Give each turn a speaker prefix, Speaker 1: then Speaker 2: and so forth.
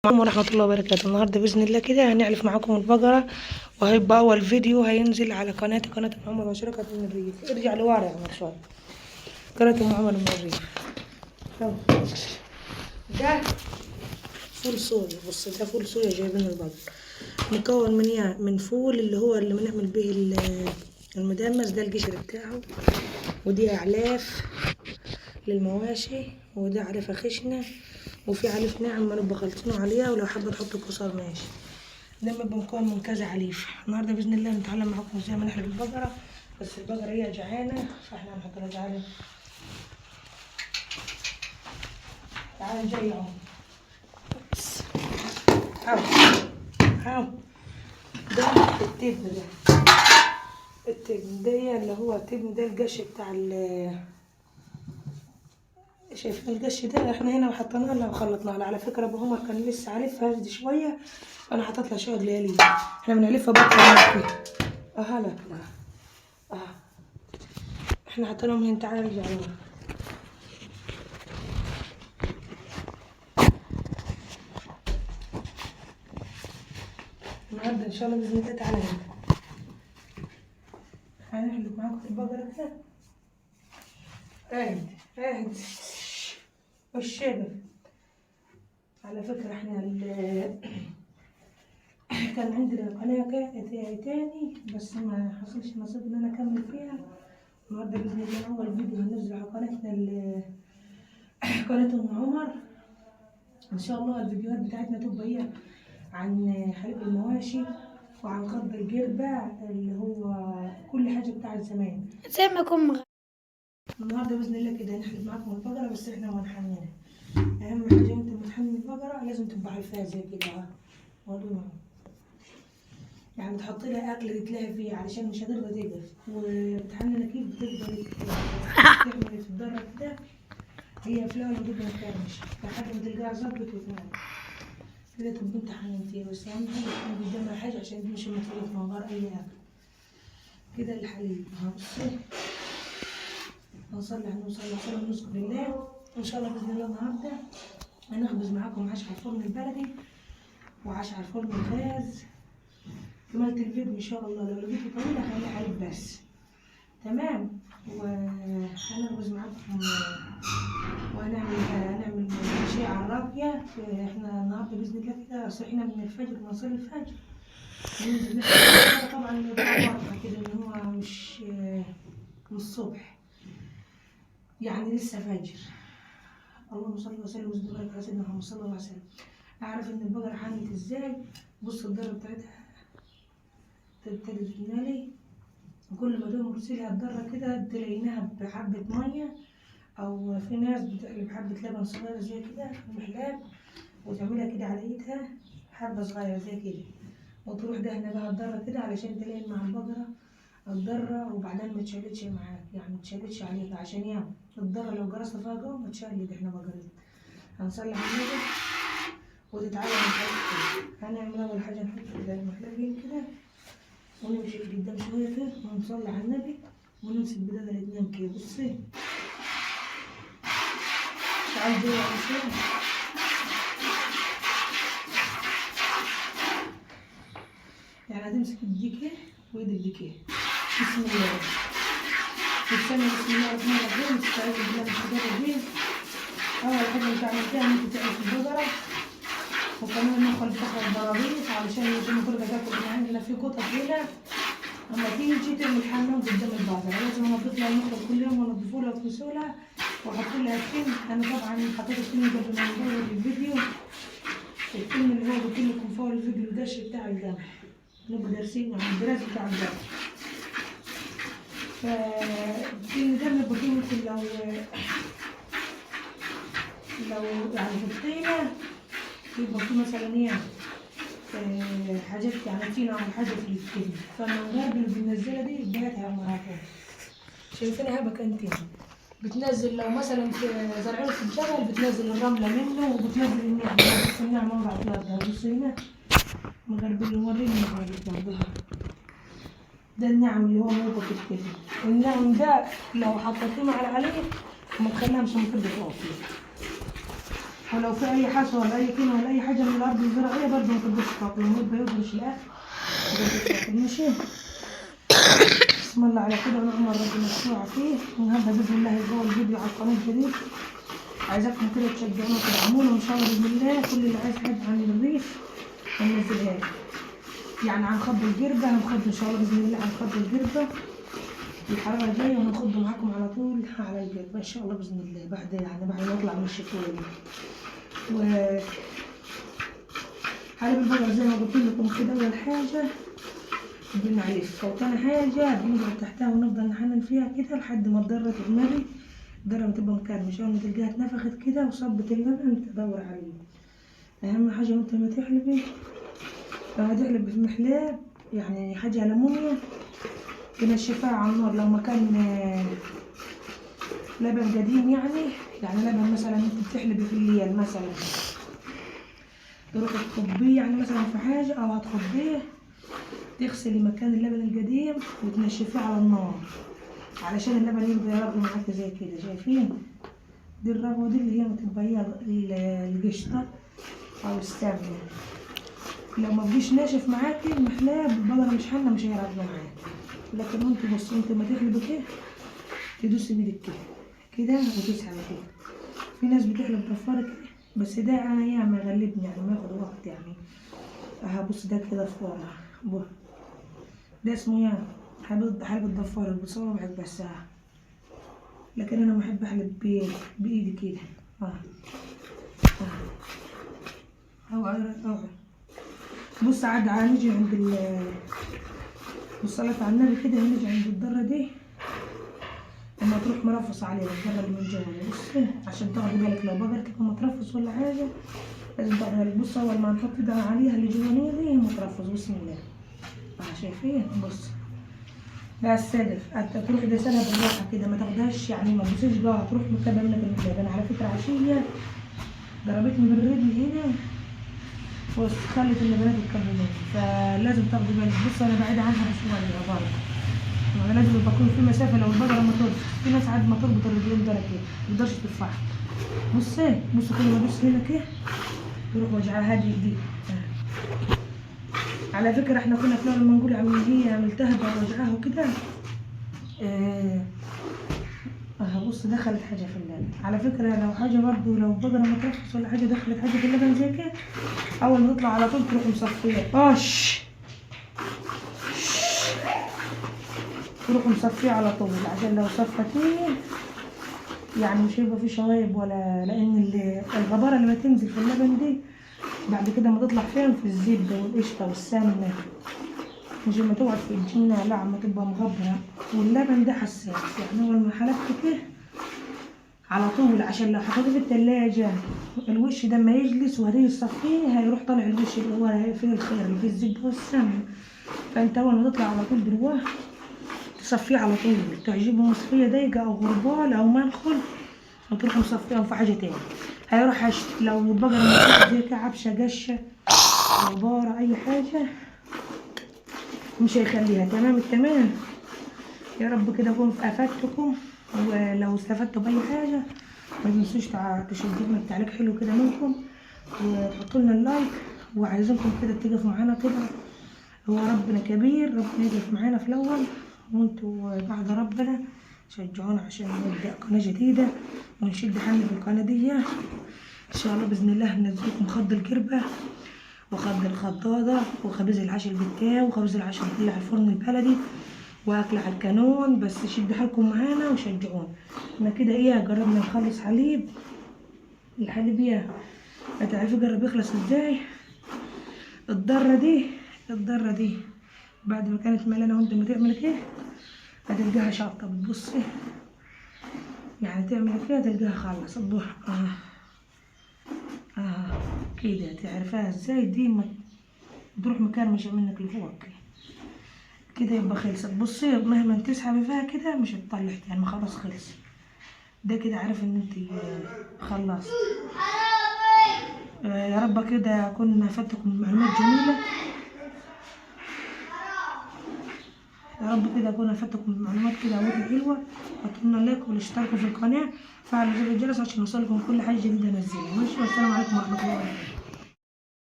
Speaker 1: السلام ورحمة الله وبركاته. النهاردة بإذن الله كده هنعلف معاكم البقرة، وهيبقى أول فيديو هينزل على قناتي، قناة أم عمر وشركة من الريف. ارجع لورا يا عمر شوية. قناة أم عمر من الريف. ده فول صويا. بص ده فول صويا جايبين البقرة، مكون من فول اللي هو اللي بنعمل به المدمس، ده القشر بتاعه، ودي أعلاف للمواشي، وده علفة خشنة، وفي علف ناعم ما نبقى خالطينه عليها، ولو حابة تحطوا كسر ماشي. ده بيبقى مكون من كذا عليف. النهارده باذن الله نتعلم معاكم ازاي ما نحلب البقره، بس البقره هي جعانه فاحنا هنحط لها. تعالى جاي اهو. اهو ده التبن، التبن ده اللي هو التبن ده القش بتاع شايفين القش ده؟ احنا هنا حطيناه لها وخلطناه. على فكره ابو عمر كان لسه عارفها هادي شويه، انا حطيت لها شويه قليلين. احنا بنعلفها بكره اهلا كده. احنا حطيناهم هنا. تعالى نرجع لورا. النهارده ان شاء الله باذن الله. تعالى هنا هنحلب معاكم البقره كده. اهد والشبل. على فكره احنا كان عندنا قناه تاني بس ما حصلش نصيب ان انا اكمل فيها. النهارده باذن الله اول فيديو هننزل على قناتنا قناه ام عمر. ان شاء الله الفيديوهات بتاعتنا تبقى هي عن حليب المواشي، وعن خض الجربة، اللي هو كل حاجة بتاعت زمان
Speaker 2: زي ما يكون
Speaker 1: النهارده باذن الله كده هنحلب معاكم البقرة، بس احنا وهنحملها. اهم حاجة انت لما تحمل البقرة لازم تبقى عارفاها زي كده اهو، يعني تحطي لها اكل تلاقي فيه علشان مش هتقدر تقف، وبتحمل اكيد بتقدر تعمل في الدرة كده. هي في الاول بتبقى مكرمشة لحد ما تلقاها ظبطت وتنام كده، تبقى انت حملتيها. بس اهم حاجة تكون قدامها حاجة عشان تمشي مفروض من غير اي اكل كده. الحليب هنصلي على النبي صلى الله عليه وسلم، نذكر الله. ان شاء الله باذن الله النهارده هنخبز معاكم عيش على الفرن البلدي وعيش على الفرن الغاز. كمالة الفيديو ان شاء الله، لو لقيته طويل هخليه حليب بس، تمام. وهنخبز معاكم هنعمل شيء على الراقية. احنا النهارده باذن الله كده صحينا من الفجر ونصلي الفجر وننزل نحلب. طبعا واضحة كده ان هو مش الصبح، يعني لسه فجر. اللهم صل وسلم وبارك على سيدنا محمد صلى الله عليه وسلم. اعرف ان البقره حملت ازاي. بص الضره بتاعتها تبتدي تملي، وكل ما تمرسي لها الضره كده تلاقيناها بحبه ميه، او في ناس بتقلب حبه لبن صغيره زي كده محلاب وتعملها كده على ايدها حبه صغيره زي كده، وتروح دهنه بها الضره كده علشان تلاقي مع البقره الضرة، وبعدين ما تشلتش معاك، يعني ما تشلتش عليك، عشان ياما الضرة لو جرست فيها جوه ما تشلت. احنا بقريت هنصلي على النبي وتتعلم الحاجة كده. هنعمل أول حاجة نحط كده المحلبين كده، ونمشي قدام شوية كده ونصلي على النبي ونمسك بدانا الاتنين كده. بصي تعال جوه عشان يعني هتمسك الديكة وإيد الديكة. بسم الله والسنة. بسم الله الرحمن الرحيم. تستعيذ بالله من الشيطان الرجيم. أول حاجة انت عملتها إن انت تعرف البقرة، وكمان ندخل بتاخد البراريس علشان يتم كل تاكل. احنا عندنا في قطط هنا لما تيجي تعمل حمام قدام البقرة لازم انضف لها المخرج كل يوم، وانضفوا لها وكنسوا لها واحط لها الفيلم. أنا طبعا حطيت الفيلم قبل ما ندور الفيديو، الفيلم اللي هو قلت لكم فوق الفيديو القش بتاع القمح، نبقى دارسين عن الدراسة بتاع القمح. فالفيلم ده بنبقى فيه ممكن لو يعني في الطينة يبقى فيه مثلا حاجات يعني طينة أو حاجة في الفيلم، فالمنغرب اللي بننزلها دي بياتها مراتين. شايفينها بكنتين بتنزل، لو مثلا في زرعين في الجبل بتنزل الرملة منه وبتنزل النعم، بس النعم ما بعد لها. بص هنا مغرب اللي وريني مغرب ده النعم اللي هو موجود في الكتف. النعم ده لو حطيتيه مع عليه ما تخليهاش مكبة واطية، ولو في أي حشوة ولا أي كيمة ولا أي حاجة من الأرض الزراعية برضه ما تقدرش تاكل، يبقى يفرش الأكل ماشي. بسم الله على كده ونعم الرب مشروع فيه. النهارده بإذن الله هيجوا الفيديو على القناة الجديد، عايزاكم كده تشجعونا وتدعمونا وإن شاء الله بإذن الله كل اللي عايز حاجة عن الريف هننزلها له. يعني هنخض الجربة، هنخض إن شاء الله بإذن الله، هنخض الجربة الحرارة الجاية وهنخض معاكم على طول على الجربة إن شاء الله بإذن الله، بعد ما نطلع من الشتوية دي. حليب البقر زي ما قلت لكم كده أول حاجة بنعلف، وتاني حاجة بنقعد تحتها ونفضل نحنن فيها كده لحد ما الضرة تتملي، الضرة بتبقى مكرمشة، أول ما تلقاها اتنفخت كده وصبت اللبن تدور عليه. أهم حاجة وأنت ما تحلبي، لو هتحلب في محلاب يعني حاجة ألمونيوم تنشفها على النار. لو ما كان لبن قديم يعني لبن مثلا انت بتحلبي في الليل مثلا تروحي تخبيه يعني مثلا في حاجة أو هتخبيه، تغسلي مكان اللبن القديم وتنشفيه على النار علشان اللبن يبقى يرغو معاكي زي كده. شايفين دي الرغوة دي اللي هي بتبقى هي القشطة أو السمنة. لو ما بقيش ناشف معاكي المحلاب البقرة مش حنة مش هيرغو معاكي. لكن انت بصي انت ما تحلبي كده تدوسي بيدك كده وتسحبي كده. في ناس بتحلب ضفارة كده بس ده انا ياما يغلبني يعني ما ياخد وقت يعني. بص ده كده فورة ده اسمه يعني حلب الضفارة بصوابعك بس. لكن انا بحب احلب بايدي كده. بص عاد هنيجي عند والصلاة على النبي كده، هنيجي عند الضرة دي لما تروح مرفص عليها الضرة اللي من جوا. بصي عشان تاخدي بالك لو بقرتك لما ترفص ولا حاجة لازم تاخدي بالك. بص أول ما نحط ايدها عليها اللي جوانية دي مترفص. بسم الله. شايفين بص ده السلف تروحي دايسانها بالراحة كده ما تاخدهاش يعني ما تبصيش جوا هتروح مكبة منك المحلاب. أنا على فكرة عشية ضربتني بالرجل هنا وخلت اللبنات تكملين، فلازم تاخدي بالك. بص انا بعيدة عنها بشوية برضه، يعني لازم بكون في مسافة. لو البقرة ما تربط، في ناس عاد ما تربط الرجلين دول كده متقدرش ترفعها. بصي كل ما ادوس هنا كده يروح وجعها هادي دي. على فكرة احنا كنا في الأول لما نقول يعني هي ملتهبة وجعها وكده بص دخلت حاجة في اللبن. على فكرة لو حاجة برضه لو البقرة ما ترفص ولا حاجة دخلت حاجة في اللبن زي كده أول ما تطلع على طول تروح مصفية تروح مصفية على طول عشان لو صفتيه يعني مش هيبقى فيه شوايب ولا، لأن الغبارة اللي بتنزل في اللبن دي بعد كده ما تطلع فين في الزبدة والقشطة والسمنة مش لما تقعد في الجنة لا عم تبقى مغبرة. واللبن ده حساس يعني أول ما حلبت كده على طول عشان لو حطيته في التلاجة الوش ده ما يجلس وهتيجي تصفيه هيروح طالع الوش اللي هو فيه الخير اللي فيه الزبدة والسمنة. فانت أول ما تطلع على طول بالواه تصفيه على طول، تعجبه مصفية دايقة أو غربال أو منخل وتروح مصفيهم في حاجة تاني. هيروح لو البقرة زي كعبشة قشة غبارة أي حاجة مش هيخليها. تمام التمام. يا رب كده أكون أفدتكم، ولو استفدتوا بأي حاجة ما تنسوش تشدوا لنا التعليق حلو كده منكم وتحطوا لنا اللايك. وعايزينكم كده تقفوا معانا كده، هو ربنا كبير ربنا يقف معانا في الأول وانتوا بعد ربنا شجعونا عشان نبدأ قناة جديدة ونشد حالنا في القناة دي إن شاء الله بإذن الله. هننزلكم خض الكربة وخض الخضاضة وخبز العشا البتاو وخبز العشا اللي على الفرن البلدي واكل على الكانون. بس شدوا حالكم معانا وشجعونا. احنا كده جربنا نخلص حليب. الحليب هتعرفي جرب يخلص ازاي. الضرة دي بعد ما كانت ملانة وانت ما تعمل كده هتلقاها شاطة. بتبصي يعني تعمل كده تلقاها خلص الضحى كده. تعرفها ازاي دي ما تروح مكرمشة منك لفوق كده يبقى خلصت. بصي مهما تسحبي فيها كده مش هتطلع تاني خلاص خلص. ده كده عارف ان انت خلصت. يا رب كده اكون افدتكم معلومات جميلة. يا رب كده اكون افدتكم معلومات كده حلوة. حطوا لايك والاشتراك في القناة، فعلوا زر الجرس عشان يوصلكم كل حاجة جديدة انزلها. ماشي والسلام عليكم ورحمة الله وبركاته.